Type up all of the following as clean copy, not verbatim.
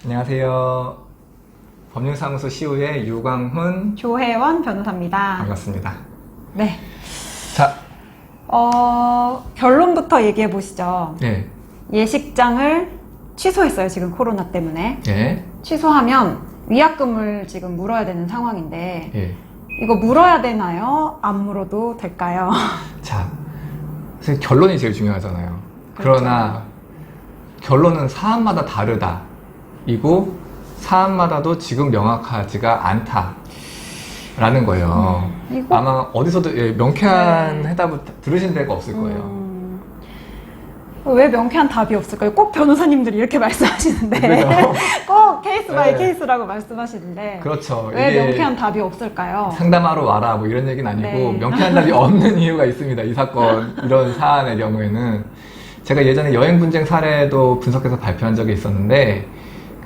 안녕하세요. 법률사무소 시우의 유광훈 조혜원 변호사입니다. 반갑습니다. 네. 자, 결론부터 얘기해 보시죠. 네, 예식장을 취소했어요, 지금 코로나 때문에. 예, 취소하면 위약금을 지금 물어야 되는 상황인데, 예. 이거 물어야 되나요? 안 물어도 될까요? 자, 사실 결론이 제일 중요하잖아요. 그렇죠. 그러나 결론은 사안마다 다르다. 이고 사안마다도 지금 명확하지가 않다. 라는 거예요. 이거 아마 어디서도 명쾌한 해답을 들으신 데가 없을 거예요. 왜 명쾌한 답이 없을까요? 꼭 변호사님들이 이렇게 말씀하시는데 그죠? 꼭 케이스 바이 네. 케이스라고 말씀하시는데 그렇죠. 왜 이게 명쾌한 답이 없을까요? 상담하러 와라 뭐 이런 얘기는 아니고 네. 명쾌한 답이 없는 이유가 있습니다. 이 사건 이런 사안의 경우에는 제가 예전에 여행 분쟁 사례도 분석해서 발표한 적이 있었는데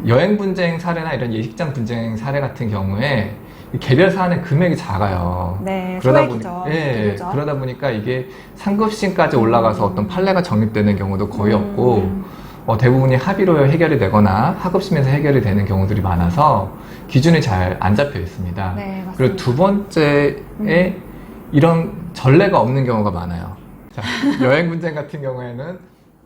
여행 분쟁 사례나 이런 예식장 분쟁 사례 같은 경우에 개별 사안의 금액이 작아요. 네, 그러다 소액이죠. 예, 비교적. 그러다 보니까 이게 상급심까지 올라가서 어떤 판례가 정립되는 경우도 거의 없고 대부분이 합의로 해결이 되거나 하급심에서 해결이 되는 경우들이 많아서 기준이 잘 안 잡혀 있습니다. 네, 맞습니다. 그리고 두 번째에 이런 전례가 없는 경우가 많아요. 자, 여행 분쟁 같은 경우에는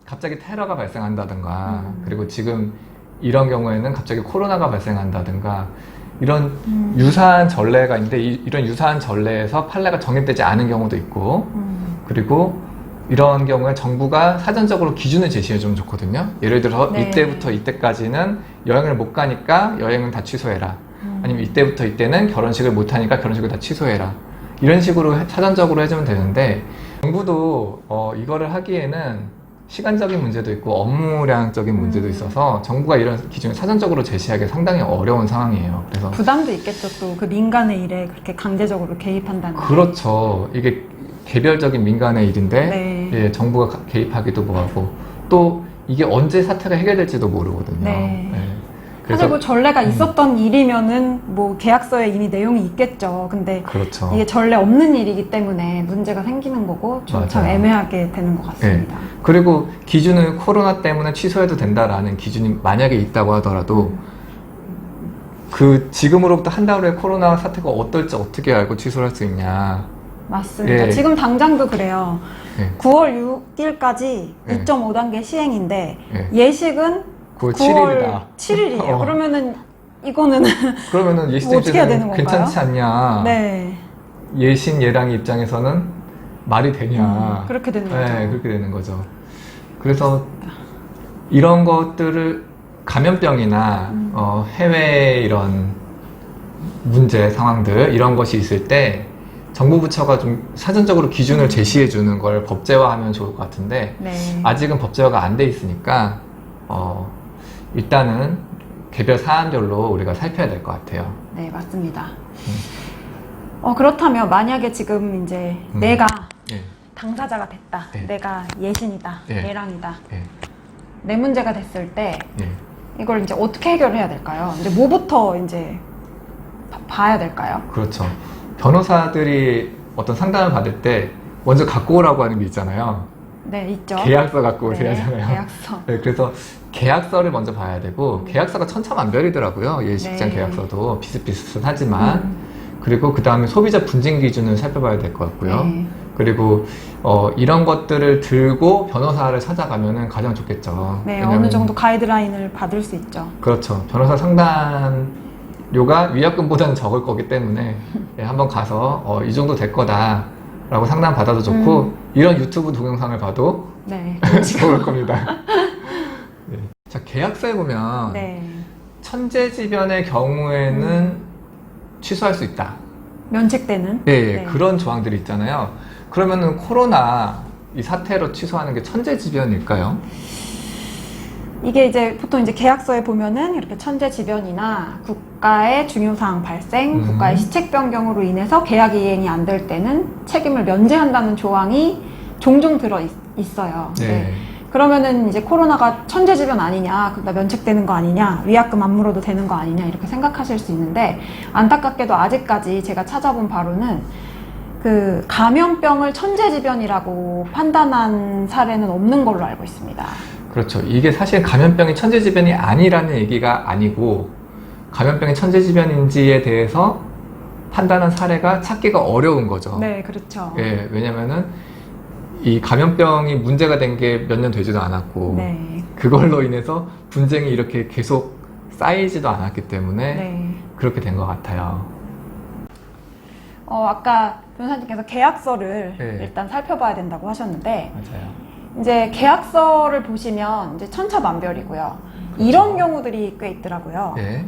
갑자기 테러가 발생한다든가 그리고 지금 이런 경우에는 갑자기 코로나가 발생한다든가 이런 유사한 전례가 있는데 이런 유사한 전례에서 판례가 정립되지 않은 경우도 있고 그리고 이런 경우에 정부가 사전적으로 기준을 제시해주면 좋거든요. 예를 들어 네. 이때부터 이때까지는 여행을 못 가니까 여행은 다 취소해라. 아니면 이때부터 이때는 결혼식을 못 하니까 결혼식을 다 취소해라. 이런 식으로 사전적으로 해주면 되는데 정부도 이거를 하기에는 시간적인 문제도 있고 업무량적인 문제도 있어서 정부가 이런 기준을 사전적으로 제시하기 상당히 어려운 상황이에요. 그래서 부담도 있겠죠. 또 그 민간의 일에 그렇게 강제적으로 개입한다는 게. 그렇죠. 이게 개별적인 민간의 일인데 네. 예, 정부가 개입하기도 뭐하고 또 이게 언제 사태가 해결될지도 모르거든요. 네. 예. 사실 뭐 전례가 있었던 일이면은 뭐 계약서에 이미 내용이 있겠죠. 근데 그렇죠. 이게 전례 없는 일이기 때문에 문제가 생기는 거고 좀 참 맞아요. 애매하게 되는 것 같습니다. 그리고 기준을 코로나 때문에 취소해도 된다라는 기준이 만약에 있다고 하더라도 그 지금으로부터 한 달 후에 코로나 사태가 어떨지 어떻게 알고 취소를 할 수 있냐. 맞습니다. 예. 지금 당장도 그래요. 예. 9월 6일까지 예. 2.5단계 시행인데 예. 예식은 9월 9월 7일이다. 7일이에요. 그러면은 이거는 그러면은 예식장 어떻게 해야 되는 입장에서는 건가요? 괜찮지 않냐. 네. 예신 예랑의 입장에서는 말이 되냐. 그렇게 되는 거죠. 네, 그렇게 되는 거죠. 그래서 이런 것들을 감염병이나 해외 이런 문제 상황들 이런 것이 있을 때 정부 부처가 좀 사전적으로 기준을 제시해 주는 걸 법제화하면 좋을 것 같은데 네. 아직은 법제화가 안 돼 있으니까 일단은 개별 사안별로 우리가 살펴야 될 것 같아요. 네, 맞습니다. 그렇다면 만약에 지금 이제 내가 예, 당사자가 됐다. 네. 내가 예신이다. 네. 예랑이다. 예, 내 문제가 됐을 때 예. 이걸 이제 어떻게 해결해야 될까요? 이제 뭐부터 이제 봐야 될까요? 그렇죠. 변호사들이 어떤 상담을 받을 때 먼저 갖고 오라고 하는 게 있잖아요. 네, 있죠. 계약서 갖고 오세요 네, 하잖아요. 계약서. 네, 그래서 계약서를 먼저 봐야 되고 계약서가 천차만별이더라고요. 예식장 네. 계약서도 비슷비슷하지만 그리고 그 다음에 소비자 분쟁 기준을 살펴봐야 될 것 같고요. 네. 그리고 이런 것들을 들고 변호사를 찾아가면은 가장 좋겠죠. 네, 왜냐면 어느 정도 가이드라인을 받을 수 있죠. 그렇죠. 변호사 상담료가 위약금보다는 적을 거기 때문에 한번 가서 이 정도 될 거다라고 상담 받아도 좋고 이런 유튜브 동영상을 봐도 네. 좋을 겁니다. 네. 자, 계약서에 보면 네. 천재지변의 경우에는 취소할 수 있다. 면책되는? 예, 네. 그런 조항들이 있잖아요. 그러면은 코로나 이 사태로 취소하는 게 천재지변일까요? 이게 이제 보통 이제 계약서에 보면은 이렇게 천재지변이나 국가의 중요사항 발생, 국가의 시책 변경으로 인해서 계약 이행이 안 될 때는 책임을 면제한다는 조항이 종종 들어 있어요. 네. 그러면은 이제 코로나가 천재지변 아니냐, 그러니까 면책되는 거 아니냐, 위약금 안 물어도 되는 거 아니냐 이렇게 생각하실 수 있는데 안타깝게도 아직까지 제가 찾아본 바로는 그 감염병을 천재지변이라고 판단한 사례는 없는 걸로 알고 있습니다. 그렇죠. 이게 사실 감염병이 천재지변이 아니라는 얘기가 아니고 감염병이 천재지변인지에 대해서 판단한 사례가 찾기가 어려운 거죠. 네, 그렇죠. 예, 왜냐면은 이 감염병이 문제가 된 게 몇 년 되지도 않았고 네. 그걸로 인해서 분쟁이 이렇게 계속 쌓이지도 않았기 때문에 네. 그렇게 된 것 같아요. 아까 변호사님께서 계약서를 네. 일단 살펴봐야 된다고 하셨는데, 맞아요. 이제 계약서를 보시면 이제 천차만별이고요. 이런 경우들이 꽤 있더라고요. 예,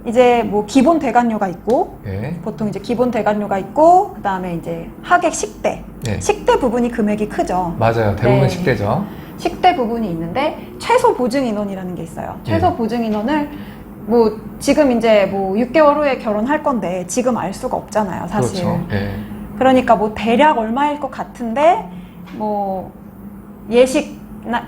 이제 뭐 기본 대관료가 있고, 예, 보통 이제 기본 대관료가 있고, 그 다음에 이제 하객 식대. 예. 식대 부분이 금액이 크죠. 맞아요. 대부분 네. 식대죠. 식대 부분이 있는데, 최소 보증 인원이라는 게 있어요. 최소 예. 보증 인원을 뭐 지금 이제 뭐 6개월 후에 결혼할 건데 지금 알 수가 없잖아요, 사실. 그렇죠. 예. 그러니까 뭐 대략 얼마일 것 같은데 뭐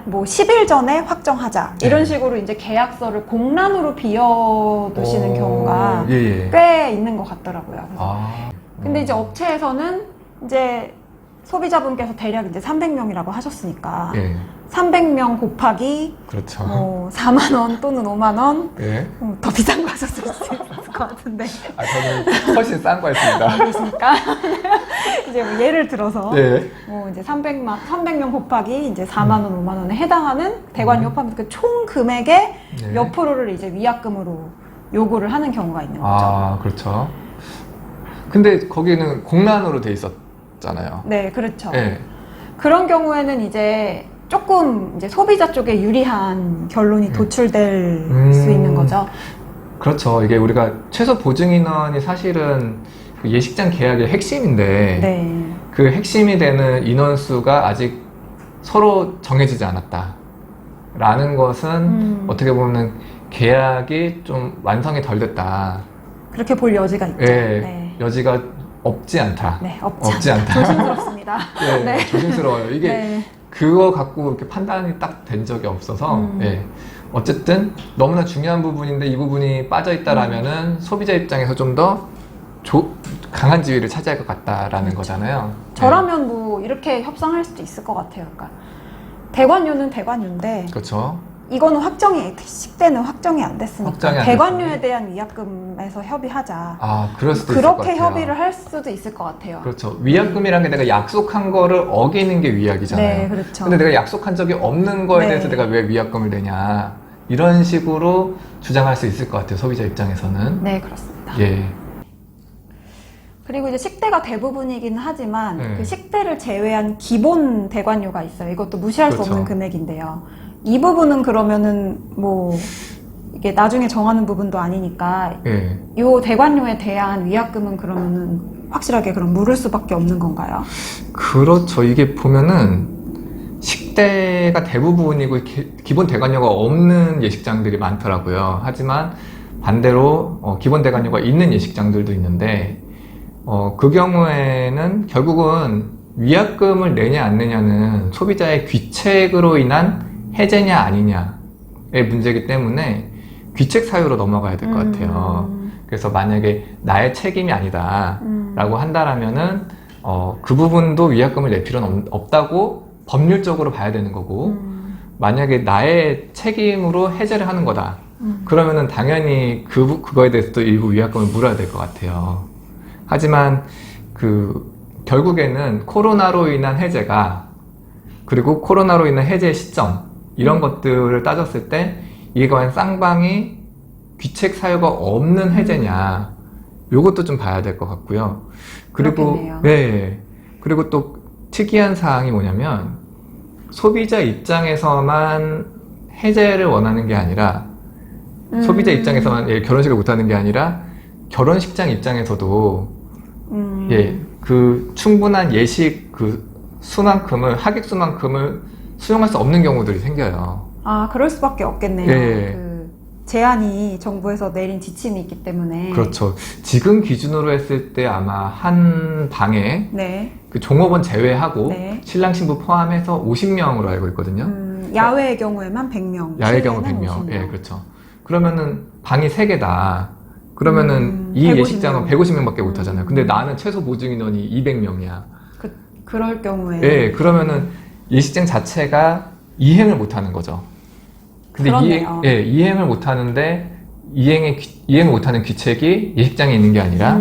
뭐 10일 전에 확정하자 이런 네. 식으로 이제 계약서를 공란으로 비워두시는 경우가 예, 예. 꽤 있는 것 같더라고요. 그래서 아. 근데 이제 업체에서는 이제 소비자분께서 대략 이제 300명이라고 하셨으니까 예. 300명 곱하기 그렇죠. 뭐 4만 원 또는 5만 원 예. 더 비싼 거 하셨을 수 있을 것 같은데. 아, 저는 훨씬 싼 거 했습니다. 그렇습니까? 이제 뭐 예를 들어서 예. 뭐 이제 300명 곱하기 이제 4만 원, 5만 원에 해당하는 대관료 포함해서 그 총 금액의 네. 몇 프로를 이제 위약금으로 요구를 하는 경우가 있는 거죠. 아, 그렇죠. 근데 거기는 공란으로 돼 있었잖아요. 네, 그렇죠. 예. 그런 경우에는 이제 조금 이제 소비자 쪽에 유리한 결론이 도출될 수 있는 거죠. 그렇죠. 이게 우리가 최소 보증 인원이 사실은 그 예식장 계약의 핵심인데 네. 그 핵심이 되는 인원수가 아직 서로 정해지지 않았다. 라는 것은 어떻게 보면 계약이 좀 완성이 덜 됐다. 그렇게 볼 여지가 있죠. 예, 네. 여지가 없지 않다. 네, 없지 않다. 조심스럽습니다. 예, 네. 조심스러워요. 이게 네. 그거 갖고 이렇게 판단이 딱 된 적이 없어서 예. 어쨌든 너무나 중요한 부분인데 이 부분이 빠져 있다라면은 소비자 입장에서 좀 더 강한 지위를 차지할 것 같다라는 거잖아요. 저라면 뭐 이렇게 협상할 수도 있을 것 같아요. 그러니까 대관료는 대관료인데 그렇죠. 이거는 식대는 확정이 안 됐으니까 확정이 안 대관료에 됐으니. 대한 위약금에서 협의하자. 아, 그럴 수도 있을 것 그렇게 같아요. 협의를 할 수도 있을 것 같아요. 그렇죠. 위약금이라는 게 내가 약속한 거를 어기는 게 위약이잖아요. 네, 그렇죠. 근데 내가 약속한 적이 없는 거에 네. 대해서 내가 왜 위약금을 내냐. 이런 식으로 주장할 수 있을 것 같아요. 소비자 입장에서는. 네, 그렇습니다. 예. 그리고 이제 식대가 대부분이긴 하지만 네. 그 식대를 제외한 기본 대관료가 있어요. 이것도 무시할 수 그렇죠. 없는 금액인데요. 이 부분은 그러면은 뭐 이게 나중에 정하는 부분도 아니니까 예. 요 대관료에 대한 위약금은 그러면은 확실하게 그럼 물을 수밖에 없는 건가요? 그렇죠. 이게 보면은 식대가 대부분이고 기본 대관료가 없는 예식장들이 많더라고요. 하지만 반대로 기본 대관료가 있는 예식장들도 있는데 그 경우에는 결국은 위약금을 내냐 안 내냐는 소비자의 귀책으로 인한 해제냐 아니냐의 문제이기 때문에 귀책 사유로 넘어가야 될 것 같아요. 그래서 만약에 나의 책임이 아니다 라고 한다라면은 그 부분도 위약금을 낼 필요는 없다고 법률적으로 봐야 되는 거고 만약에 나의 책임으로 해제를 하는 거다 그러면은 당연히 그거에 대해서도 일부 위약금을 물어야 될 것 같아요. 하지만 결국에는 코로나로 인한 해제가 그리고 코로나로 인한 해제 시점 이런 것들을 따졌을 때 이게 과연 쌍방이 귀책 사유가 없는 해제냐 요것도 좀 봐야 될 것 같고요. 그리고 그렇겠네요. 네. 그리고 또 특이한 사항이 뭐냐면 소비자 입장에서만 해제를 원하는 게 아니라 소비자 입장에서만 결혼식을 못하는 게 아니라 결혼식장 입장에서도 충분한 예식 수만큼을 하객 수만큼을 수용할 수 없는 경우들이 생겨요. 아, 그럴 수밖에 없겠네요. 예. 제한이 정부에서 내린 지침이 있기 때문에. 그렇죠. 지금 기준으로 했을 때 아마 한 방에 네. 종업원 제외하고 네. 신랑 신부 포함해서 50명으로 알고 있거든요. 야외의 경우에만 100명. 야외 경우 실내는 100명. 50명. 예, 그렇죠. 그러면은 방이 3개다. 그러면은 이 150명. 예식장은 150명밖에 못 하잖아요. 근데 나는 최소 보증 인원이 200명이야. 그럴 경우에. 예, 그러면은 예식장 자체가 이행을 못 하는 거죠. 근데 그렇네요. 이행을 못 하는데 이행을 못 하는 귀책이 예식장에 있는 게 아니라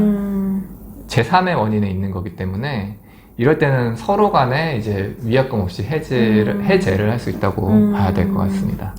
제3의 원인에 있는 거기 때문에 이럴 때는 서로 간에 이제 위약금 없이 해제를 할 수 있다고 봐야 될 것 같습니다.